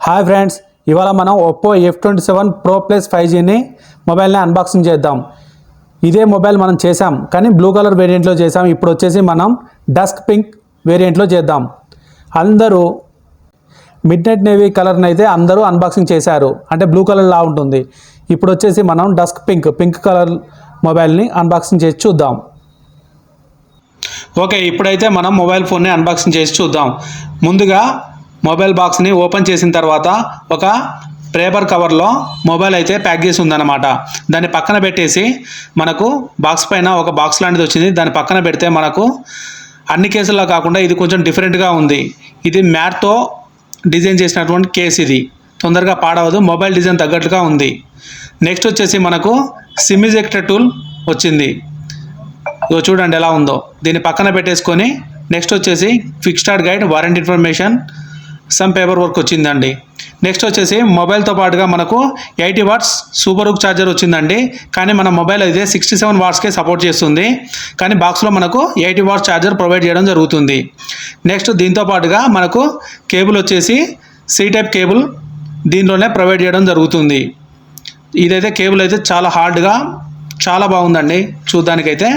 Hi friends, ఇవాళ మనం Oppo F27 Pro Plus 5Gని మొబైల్ని అన్బాక్సింగ్ చేద్దాం. ఇదే మొబైల్ మనం చేసాం, కానీ బ్లూ కలర్ వేరియంట్లో చేసాం. ఇప్పుడు వచ్చేసి మనం డస్క్ పింక్ వేరియంట్లో చేద్దాం. అందరూ మిడ్ నైట్ నేవీ కలర్ని అయితే అందరూ అన్బాక్సింగ్ చేశారు, అంటే బ్లూ కలర్ లా ఉంటుంది. ఇప్పుడు వచ్చేసి మనం డస్క్ పింక్ కలర్ మొబైల్ని అన్బాక్సింగ్ చేసి చూద్దాం. ఓకే, ఇప్పుడైతే మనం మొబైల్ ఫోన్ని అన్బాక్సింగ్ చేసి చూద్దాం. ముందుగా మొబైల్ బాక్స్ని ఓపెన్ చేసిన తర్వాత ఒక పేపర్ కవర్లో మొబైల్ అయితే ప్యాక్ చేసి ఉందన్నమాట. దాన్ని పక్కన పెట్టేసి మనకు బాక్స్ పైన ఒక బాక్స్ లాంటిది వచ్చింది. దాన్ని పక్కన పెడితే మనకు అన్ని కేసుల్లో కాకుండా ఇది కొంచెం డిఫరెంట్గా ఉంది. ఇది మ్యాట్తో డిజైన్ చేసినటువంటి కేస్. ఇది తొందరగా పాడవదు, మొబైల్ డిజైన్ తగ్గట్టుగా ఉంది. నెక్స్ట్ వచ్చేసి మనకు సిమ్ ఎజెక్టర్ టూల్ వచ్చింది. ఇదో చూడండి ఎలా ఉందో. దీన్ని పక్కన పెట్టేసుకొని నెక్స్ట్ వచ్చేసి quick start guide, warranty information, some paper work వచ్చిందండి. నెక్స్ట్ వచ్చేసి మొబైల్తో పాటుగా మనకు 80 వాట్స్ సూపర్ హుక్ ఛార్జర్ వచ్చిందండి. కానీ మన మొబైల్ అయితే 67 వాట్స్కే సపోర్ట్ చేస్తుంది, కానీ బాక్స్లో మనకు 80 వాట్స్ ఛార్జర్ ప్రొవైడ్ చేయడం జరుగుతుంది. నెక్స్ట్ దీంతో పాటుగా మనకు కేబుల్ వచ్చేసి సి టైప్ కేబుల్ దీంట్లోనే ప్రొవైడ్ చేయడం జరుగుతుంది. ఇదైతే కేబుల్ అయితే చాలా హార్డ్గా చాలా బాగుందండి చూడ్డానికైతే,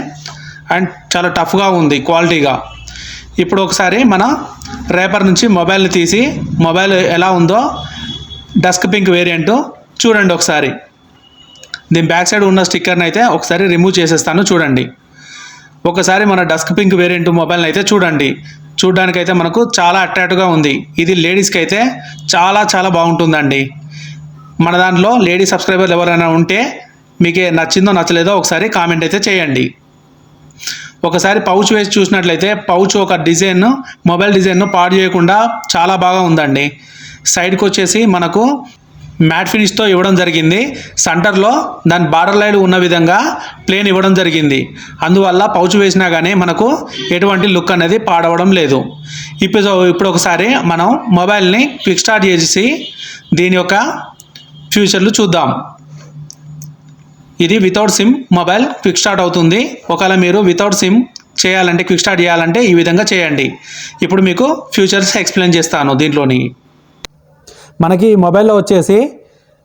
అండ్ చాలా టఫ్గా ఉంది క్వాలిటీగా. ఇప్పుడు ఒకసారి మన రేపర్ నుంచి మొబైల్ని తీసి మొబైల్ ఎలా ఉందో డస్క్ పింక్ వేరియంట్ చూడండి ఒకసారి. దీని బ్యాక్ సైడ్ ఉన్న స్టిక్కర్ని అయితే ఒకసారి రిమూవ్ చేసేస్తాను చూడండి. ఒకసారి మన డస్క్ పింక్ వేరియంట్ మొబైల్ని అయితే చూడండి. చూడడానికైతే మనకు చాలా అట్రాక్టివ్గా ఉంది. ఇది లేడీస్కి అయితే చాలా బాగుంటుందండి. మన దాంట్లో లేడీ సబ్స్క్రైబర్లు ఎవరైనా ఉంటే మీకు నచ్చిందో నచ్చలేదో ఒకసారి కామెంట్ అయితే చేయండి. ఒకసారి పౌచ్ వేసి చూసినట్లయితే పౌచ్ ఒక డిజైన్, మొబైల్ డిజైన్ను పాడు చేయకుండా చాలా బాగా ఉందండి. సైడ్కి వచ్చేసి మనకు మ్యాట్ ఫినిష్తో ఇవ్వడం జరిగింది. సెంటర్లో దాని బార్డర్ లైన్ ఉన్న విధంగా ప్లేన్ ఇవ్వడం జరిగింది. అందువల్ల పౌచ్ వేసినా కానీ మనకు ఎటువంటి లుక్ అనేది పాడవడం లేదు. ఇప్పుడు ఒకసారి మనం మొబైల్ని క్విక్ స్టార్ట్ చేసి దీని యొక్క ఫ్యూచర్లు చూద్దాం. ఇది without SIM mobile quick start అవుతుంది. ఒకవేళ మీరు వితౌట్ సిమ్ చేయాలంటే, క్విక్ స్టార్ట్ చేయాలంటే ఈ విధంగా చేయండి. ఇప్పుడు మీకు ఫ్యూచర్స్ ఎక్స్ప్లెయిన్ చేస్తాను. దీంట్లోని మనకి మొబైల్లో వచ్చేసి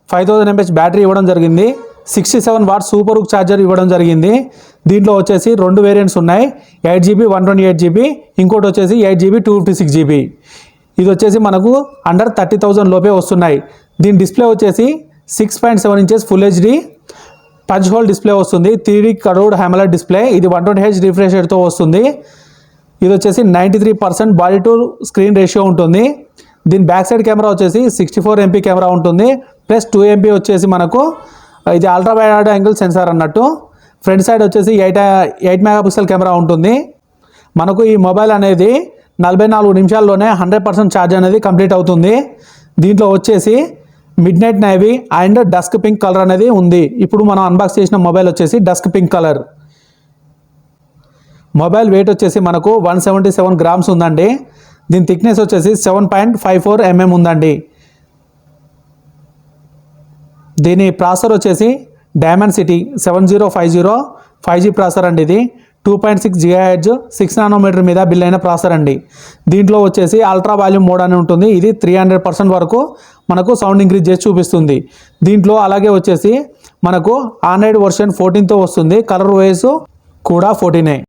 5000 mAh బ్యాటరీ ఇవ్వడం జరిగింది. 67 వాట్స్ సూపర్ హుక్ ఛార్జర్ ఇవ్వడం జరిగింది. దీంట్లో వచ్చేసి 2 వేరియంట్స్ ఉన్నాయి, 8GB 128GB, ఇంకోటి వచ్చేసి 8GB 256GB. ఇది వచ్చేసి మనకు అండర్ 30,000 లోపే వస్తున్నాయి. దీని డిస్ప్లే వచ్చేసి 6.7 inches full HD punch whole display వస్తుంది. 3D curved AMOLED display. ఇది 120Hz రిఫ్రెష్ రేట్తో వస్తుంది. ఇది వచ్చేసి 93% బాడీ టు స్క్రీన్ రేషియో ఉంటుంది. దీని బ్యాక్ సైడ్ కెమెరా వచ్చేసి 64 MP కెమెరా ఉంటుంది, ప్లస్ 2 MP వచ్చేసి మనకు ఇది అల్ట్రా వైడ్ యాంగిల్ సెన్సార్ అన్నట్టు. ఫ్రంట్ సైడ్ వచ్చేసి 8 మెగాపిక్సెల్ కెమెరా ఉంటుంది. మనకు ఈ మొబైల్ అనేది 44 నిమిషాల్లోనే 100% ఛార్జ్ అనేది కంప్లీట్ అవుతుంది. దీంట్లో వచ్చేసి mid night navy and dusk pink colour అనేది ఉంది. ఇప్పుడు మనం అన్బాక్స్ చేసిన మొబైల్ వచ్చేసి dusk pink colour. Mobile wait వచ్చేసి మనకు 177 grams ఉందండి. దీని థిక్నెస్ వచ్చేసి 7.54 mm ఉందండి. దీని ప్రాసెసర్ వచ్చేసి డైమెన్సిటీ 7050 5G ప్రాసెసర్ అండి. ఇది 2.6 GHz 6 nanometer మీద బిల్ అయిన ప్రాసెసర్ అండి. దీంట్లో వచ్చేసి అల్ట్రా వాల్యూమ్ మోడ్ అని ఉంటుంది. ఇది 300% వరకు మనకు సౌండ్ ఇంక్రీజ్ చేసి చూపిస్తుంది. దీంట్లో అలాగే వచ్చేసి మనకు ఆండ్రాయిడ్ వర్షన్ 14తో వస్తుంది. కలర్ వైస్ కూడా 14.